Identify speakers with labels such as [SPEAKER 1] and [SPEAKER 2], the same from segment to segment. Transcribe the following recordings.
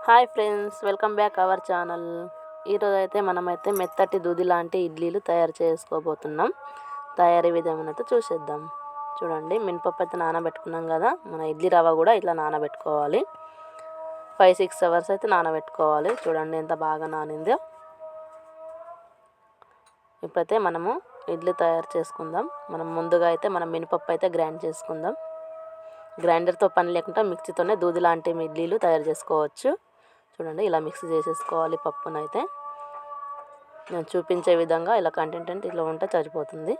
[SPEAKER 1] Hi friends, welcome back our channel. ఈరోజు అయితే మనమైతే మెత్తటి దూది లాంటి ఇడ్లీలు తయారు చేసుకోబోతున్నాం. తయారీ విధానం అయితే చూసేద్దాం. చూడండి, మినపప్పు అయితే నానబెట్టుకున్నాం కదా. మన ఇడ్లీ రవ్వ కూడా ఇట్లా నానబెట్టుకోవాలి. 5-6 అవర్స్ అయితే నానబెట్టుకోవాలి. చూడండి ఎంత బాగా నానిందో. ఇప్పుడైతే మనము ఇడ్లీ తయారు చేసుకుందాం. మనం ముందుగా అయితే మనం మినపప్పు అయితే గ్రైండ్ చేసుకుందాం. గ్రైండర్తో పని లేకుండా మిక్సీతోనే దూది లాంటి ఇడ్లీలు తయారు చేసుకోవచ్చు. చూడండి, ఇలా మిక్స్ చేసేసుకోవాలి పప్పునైతే. నేను చూపించే విధంగా ఇలా కంటెంట్ ఇలా ఉంటే సరిపోతుంది.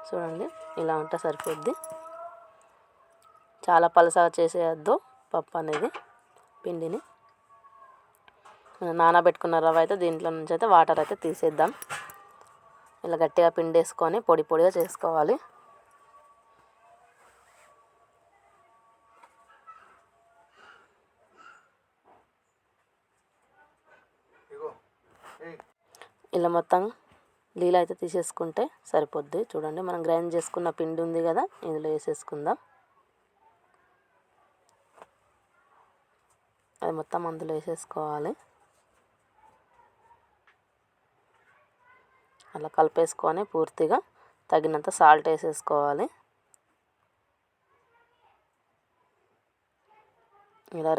[SPEAKER 1] చూడండి, ఇలా ఉంటే సరిపోద్ది. చాలా పలసగా చేసేయద్దు పప్పు అనేది. పిండిని నానబెట్టుకున్న రవ్వ అయితే దీంట్లో నుంచి అయితే వాటర్ అయితే తీసేద్దాం. ఇలా గట్టిగా పిండి వేసుకొని పొడి పొడిగా చేసుకోవాలి. ఇలా మొత్తం నీళ్ళు అయితే తీసేసుకుంటే సరిపోద్ది. చూడండి, మనం గ్రైండ్ చేసుకున్న పిండి ఉంది కదా, ఇందులో వేసేసుకుందాం. అది మొత్తం అందులో వేసేసుకోవాలి. అలా కలిపేసుకొని పూర్తిగా తగినంత సాల్ట్ వేసేసుకోవాలి. ఇలా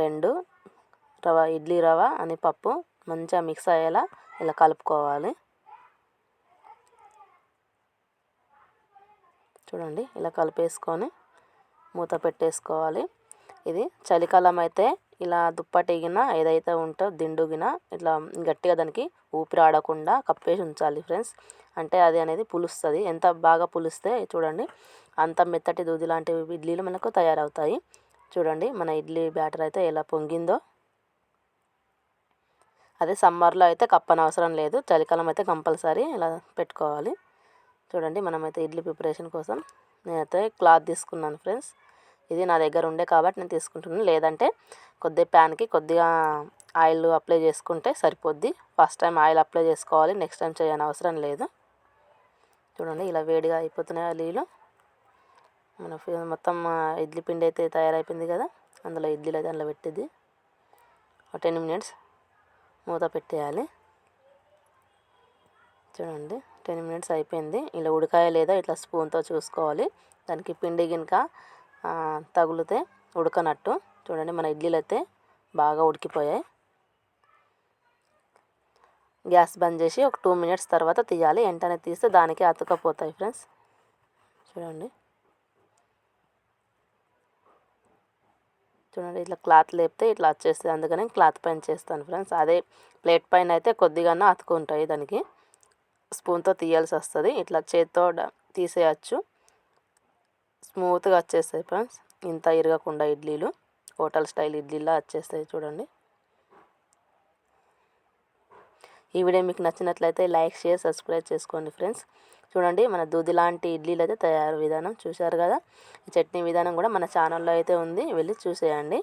[SPEAKER 1] ఇడ్లీ రవ్వ అని పప్పు మంచిగా మిక్స్ అయ్యేలా ఇలా కలుపుకోవాలి. చూడండి, ఇలా కలిపేసుకొని మూత పెట్టేసుకోవాలి. ఇది చలికాలం అయితే ఇలా దుప్పటిగిన ఏదైతే ఉంటో దిండుగిన ఇట్లా గట్టిగా దానికి ఊపిరి ఆడకుండా కప్పేసి ఉంచాలి ఫ్రెండ్స్. అంటే అది అనేది పులుస్తుంది. ఎంత బాగా పులిస్తే చూడండి అంత మెత్తటి దూది లాంటి ఇడ్లీలు మనకు తయారవుతాయి. చూడండి, మన ఇడ్లీ బ్యాటర్ అయితే ఎలా పొంగిందో. అదే సమ్మర్లో అయితే కప్పనవసరం లేదు, చలికాలం అయితే కంపల్సరీ ఇలా పెట్టుకోవాలి. చూడండి, మనమైతే ఇడ్లీ ప్రిపరేషన్ కోసం నేనైతే క్లాత్ తీసుకున్నాను ఫ్రెండ్స్. ఇది నా దగ్గర ఉండే కాబట్టి నేను తీసుకుంటున్నాను. లేదంటే ప్యాన్కి కొద్దిగా ఆయిల్ అప్లై చేసుకుంటే సరిపోద్ది. ఫస్ట్ టైం ఆయిల్ అప్లై చేసుకోవాలి, నెక్స్ట్ టైం చేయని అవసరం లేదు. చూడండి, ఇలా వేడిగా అయిపోతున్నాయి నీళ్ళు. మన మొత్తం ఇడ్లీ పిండి అయితే తయారైపోయింది కదా. అందులో ఇడ్లీలు అయితే అందులో పెట్టింది. 10 minutes మూత పెట్టేయాలి. చూడండి, 10 minutes అయిపోయింది. ఇలా ఉడకాయ లేదా ఇట్లా స్పూన్తో చూసుకోవాలి. దానికి పిండి గినక తగిలితే ఉడకనట్టు. చూడండి, మన ఇడ్లీలు అయితే బాగా ఉడికిపోయాయి. గ్యాస్ బంద్ చేసి ఒక 2 minutes తర్వాత తీయాలి. వెంటనే తీస్తే దానికి అతుకపోతాయి ఫ్రెండ్స్. చూడండి, ఇట్లా క్లాత్ లేపితే ఇట్లా వచ్చేస్తుంది. అందుకని క్లాత్ పైన చేస్తాను ఫ్రెండ్స్. అదే ప్లేట్ పైన అయితే కొద్దిగా అతుకుంటాయి. దానికి స్పూన్తో తీయాల్సి వస్తుంది. ఇట్లా చేత్తో తీసేయచ్చు, స్మూత్గా వచ్చేస్తాయి ఫ్రెండ్స్. ఇంత ఇరగకుండా ఇడ్లీలు హోటల్ స్టైల్ ఇడ్లీలా వచ్చేస్తాయి. చూడండి, ఈ వీడియో మీకు నచ్చినట్లయితే లైక్, షేర్, సబ్స్క్రైబ్ చేసుకోండి ఫ్రెండ్స్. చూడండి, మన దూది లాంటి ఇడ్లీలు అయితే తయారు విధానం చూశారు కదా. ఈ చట్నీ విధానం కూడా మన ఛానల్లో అయితే ఉంది, వెళ్ళి చూసేయండి.